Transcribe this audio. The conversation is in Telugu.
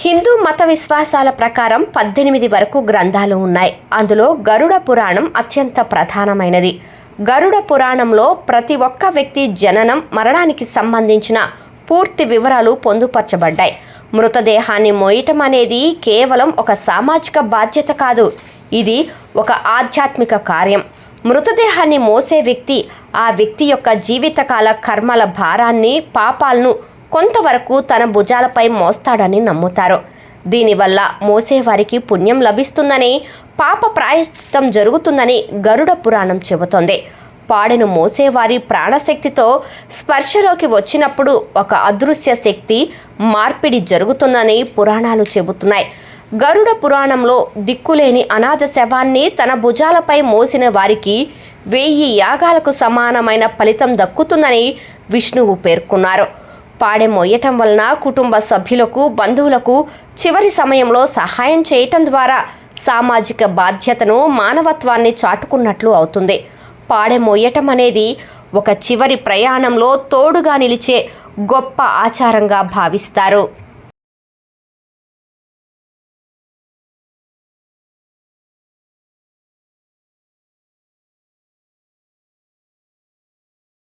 హిందూ మత విశ్వాసాల ప్రకారం 18 వరకు గ్రంథాలు ఉన్నాయి. అందులో గరుడ పురాణం అత్యంత ప్రధానమైనది. గరుడ పురాణంలో ప్రతి ఒక్క వ్యక్తి జననం, మరణానికి సంబంధించిన పూర్తి వివరాలు పొందుపరచబడ్డాయి. మృతదేహాన్ని మోయటం అనేది కేవలం ఒక సామాజిక బాధ్యత కాదు, ఇది ఒక ఆధ్యాత్మిక కార్యం. మృతదేహాన్ని మోసే వ్యక్తి ఆ వ్యక్తి యొక్క జీవితకాల కర్మల భారాన్ని, పాపాలను కొంతవరకు తన భుజాలపై మోస్తాడని నమ్ముతారు. దీనివల్ల మోసేవారికి పుణ్యం లభిస్తుందని, పాప ప్రాయశ్చిత్తం జరుగుతుందని గరుడ పురాణం చెబుతోంది. పాడెను మోసేవారి ప్రాణశక్తితో స్పర్శలోకి వచ్చినప్పుడు ఒక అదృశ్య శక్తి మార్పిడి జరుగుతుందని పురాణాలు చెబుతున్నాయి. గరుడ పురాణంలో దిక్కులేని అనాథ శవాన్ని తన భుజాలపై మోసిన వారికి 1000 యాగాలకు సమానమైన ఫలితం దక్కుతుందని విష్ణువు పేర్కొన్నారు. పాడె మోయటం వలన కుటుంబ సభ్యులకు, బంధువులకు చివరి సమయంలో సహాయం చేయటం ద్వారా సామాజిక బాధ్యతను, మానవత్వాన్ని చాటుకున్నట్లు అవుతుంది. పాడె మోయటం అనేది ఒక చివరి ప్రయాణంలో తోడుగా నిలిచే గొప్ప ఆచారంగా భావిస్తారు.